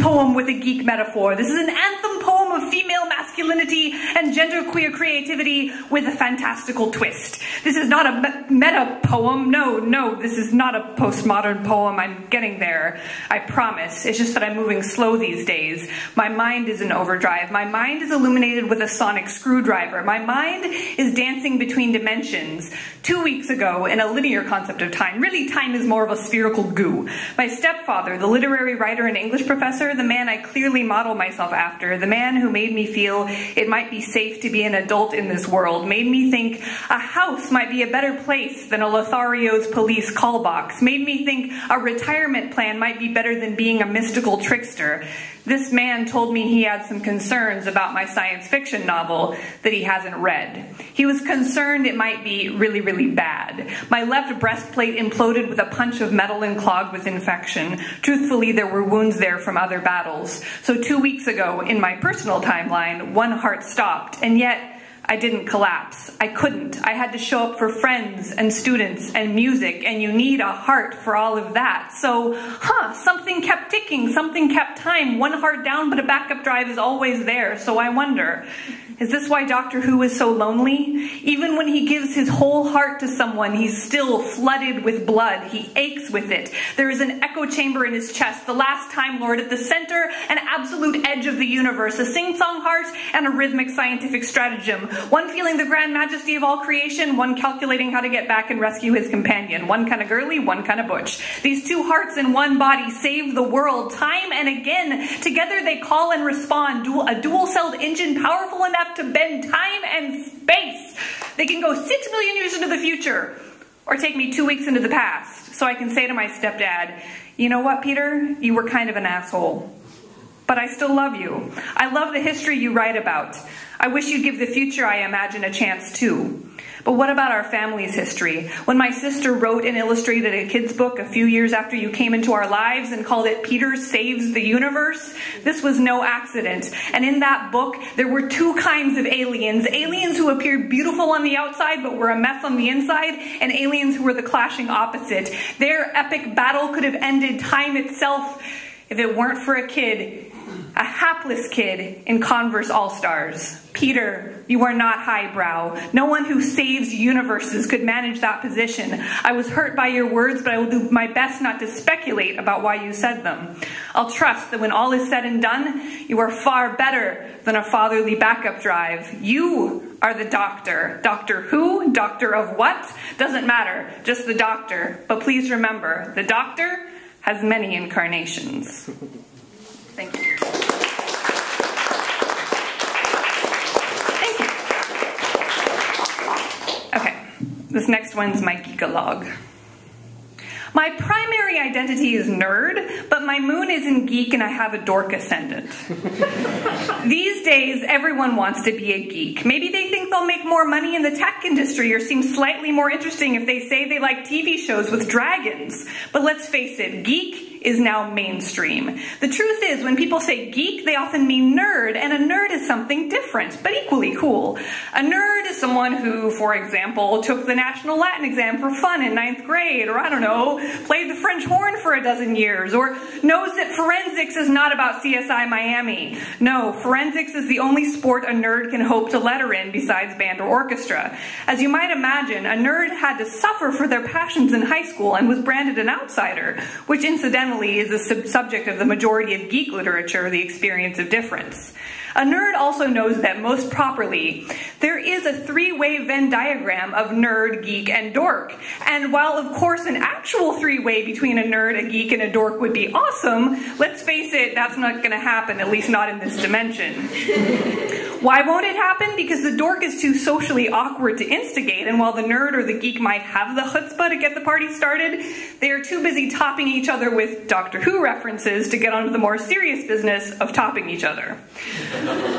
poem with a geek metaphor. This is an anthem poem of female masculinity and genderqueer creativity with a fantastical twist. This is not a meta poem. No, this is not a postmodern poem. I'm getting there. I promise. It's just that I'm moving slow these days. My mind is in overdrive. My mind is illuminated with a sonic screwdriver. My mind is dancing between dimensions. 2 weeks ago, in a linear concept of time, really time is more of a spherical goo, my stepfather, the literary writer and English professor, the man I clearly model myself after, the man who made me feel it might be safe to be an adult in this world, made me think a house might be a better place than a Lothario's police call box, made me think a retirement plan might be better than being a mystical trickster. This man told me he had some concerns about my science fiction novel that he hasn't read. He was concerned it might be really, really bad. My left breastplate imploded with a punch of metal and clogged with infection. Truthfully, there were wounds there from other battles. So 2 weeks ago, in my personal timeline, one heart stopped, and yet I didn't collapse. I couldn't. I had to show up for friends and students and music, and you need a heart for all of that. So, something kept ticking, something kept time. One heart down, but a backup drive is always there. So I wonder, is this why Doctor Who is so lonely? Even when he gives his whole heart to someone, he's still flooded with blood. He aches with it. There is an echo chamber in his chest, the last Time Lord at the center and absolute edge of the universe, a sing-song heart and a rhythmic scientific stratagem. One feeling the grand majesty of all creation, one calculating how to get back and rescue his companion. One kind of girly, one kind of butch. These two hearts in one body save the world time and again. Together they call and respond. A dual-celled engine powerful enough to bend time and space. They can go 6 million years into the future or take me 2 weeks into the past. So I can say to my stepdad, you know what, Peter? You were kind of an asshole. But I still love you. I love the history you write about. I wish you'd give the future I imagine a chance too. But what about our family's history? When my sister wrote and illustrated a kid's book a few years after you came into our lives and called it Peter Saves the Universe, this was no accident. And in that book, there were two kinds of aliens. Aliens who appeared beautiful on the outside but were a mess on the inside, and aliens who were the clashing opposite. Their epic battle could have ended time itself if it weren't for a kid, a hapless kid in Converse All-Stars. Peter, you are not highbrow. No one who saves universes could manage that position. I was hurt by your words, but I will do my best not to speculate about why you said them. I'll trust that when all is said and done, you are far better than a fatherly backup drive. You are the Doctor. Doctor who? Doctor of what? Doesn't matter. Just the Doctor. But please remember, the Doctor has many incarnations. Thank you. Thank you. Okay, this next one's my geekalogue. My primary identity is nerd, but my moon is in geek and I have a dork ascendant. These days, everyone wants to be a geek. Maybe they think they'll make more money in the tech industry or seem slightly more interesting if they say they like TV shows with dragons. But let's face it, geek is now mainstream. The truth is, when people say geek, they often mean nerd, and a nerd is something different, but equally cool. A nerd is someone who, for example, took the National Latin exam for fun in 9th grade, or I don't know, played the French horn for a dozen years, or knows that forensics is not about CSI Miami. No, forensics is the only sport a nerd can hope to letter in besides band or orchestra. As you might imagine, a nerd had to suffer for their passions in high school and was branded an outsider, which incidentally is the subject of the majority of geek literature, the experience of difference. A nerd also knows that most properly, there is a three-way Venn diagram of nerd, geek, and dork. And while, of course, an actual three-way between a nerd, a geek, and a dork would be awesome, let's face it, that's not going to happen, at least not in this dimension. Why won't it happen? Because the dork is too socially awkward to instigate, and while the nerd or the geek might have the chutzpah to get the party started, they are too busy topping each other with Doctor Who references to get onto the more serious business of topping each other.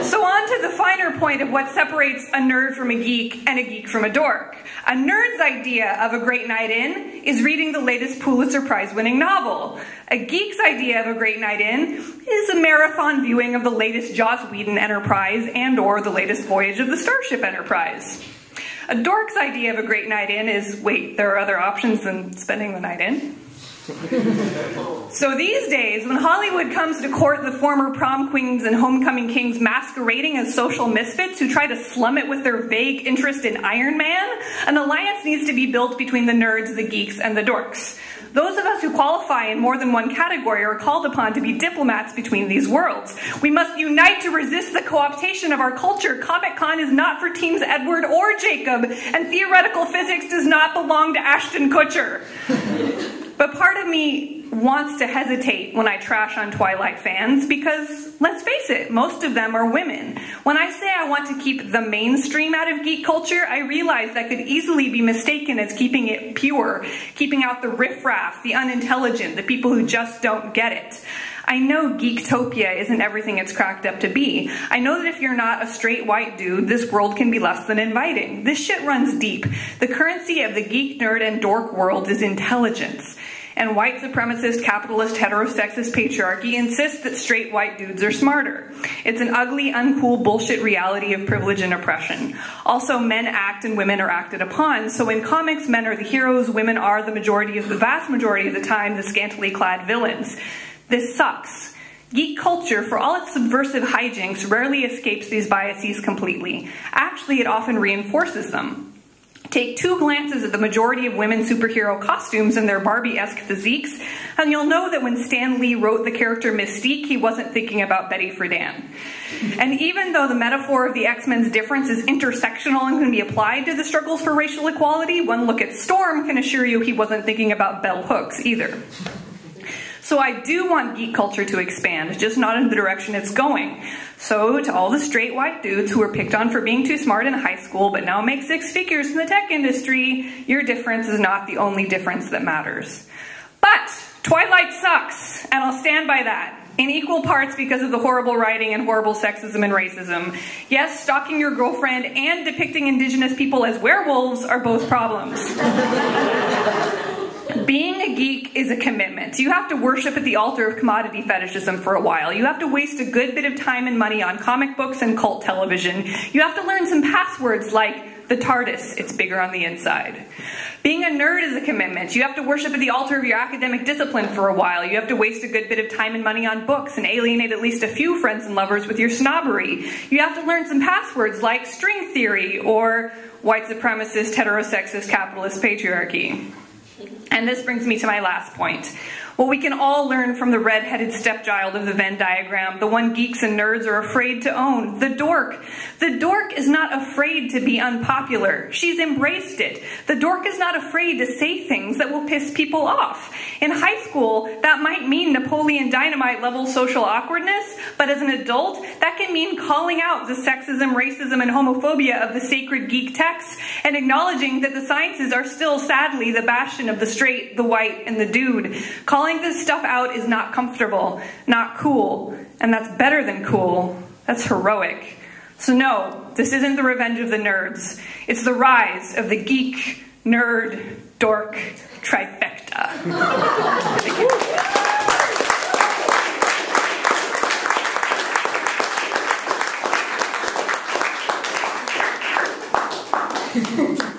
So on to the finer point of what separates a nerd from a geek and a geek from a dork. A nerd's idea of a great night in is reading the latest Pulitzer Prize-winning novel. A geek's idea of a great night in is a marathon viewing of the latest Joss Whedon Enterprise and/or the latest voyage of the Starship Enterprise. A dork's idea of a great night in is, wait, there are other options than spending the night in? So these days, when Hollywood comes to court the former prom queens and homecoming kings masquerading as social misfits who try to slum it with their vague interest in Iron Man, an alliance needs to be built between the nerds, the geeks, and the dorks. Those of us who qualify in more than one category are called upon to be diplomats between these worlds. We must unite to resist the co-optation of our culture. Comic-Con is not for teams Edward or Jacob, and theoretical physics does not belong to Ashton Kutcher. But part of me wants to hesitate when I trash on Twilight fans because, let's face it, most of them are women. When I say I want to keep the mainstream out of geek culture, I realize that could easily be mistaken as keeping it pure, keeping out the riffraff, the unintelligent, the people who just don't get it. I know Geektopia isn't everything it's cracked up to be. I know that if you're not a straight white dude, this world can be less than inviting. This shit runs deep. The currency of the geek, nerd, and dork world is intelligence. And white supremacist, capitalist, heterosexist patriarchy insists that straight white dudes are smarter. It's an ugly, uncool bullshit reality of privilege and oppression. Also, men act and women are acted upon. So in comics, men are the heroes, women are the vast majority of the time, the scantily clad villains. This sucks. Geek culture, for all its subversive hijinks, rarely escapes these biases completely. Actually, it often reinforces them. Take two glances at the majority of women's superhero costumes and their Barbie-esque physiques, and you'll know that when Stan Lee wrote the character Mystique, he wasn't thinking about Betty Friedan. And even though the metaphor of the X-Men's difference is intersectional and can be applied to the struggles for racial equality, one look at Storm can assure you he wasn't thinking about bell hooks either. So I do want geek culture to expand, just not in the direction it's going. So to all the straight white dudes who were picked on for being too smart in high school but now make six figures in the tech industry, your difference is not the only difference that matters. But Twilight sucks, and I'll stand by that. In equal parts because of the horrible writing and horrible sexism and racism. Yes, stalking your girlfriend and depicting indigenous people as werewolves are both problems. Being a geek is a commitment. You have to worship at the altar of commodity fetishism for a while. You have to waste a good bit of time and money on comic books and cult television. You have to learn some passwords like the TARDIS, it's bigger on the inside. Being a nerd is a commitment. You have to worship at the altar of your academic discipline for a while. You have to waste a good bit of time and money on books and alienate at least a few friends and lovers with your snobbery. You have to learn some passwords like string theory or white supremacist, heterosexist, capitalist patriarchy. And this brings me to my last point. What we can all learn from the red-headed stepchild of the Venn diagram, the one geeks and nerds are afraid to own, the dork. The dork is not afraid to be unpopular. She's embraced it. The dork is not afraid to say things that will piss people off. In high school, that might mean Napoleon Dynamite level social awkwardness, but as an adult, that can mean calling out the sexism, racism, and homophobia of the sacred geek texts and acknowledging that the sciences are still, sadly, the bastion of the straight, the white, and the dude. Calling this stuff out is not comfortable, not cool, and that's better than cool. That's heroic. So no, this isn't the revenge of the nerds. It's the rise of the geek, nerd, dork trifecta. Thank you.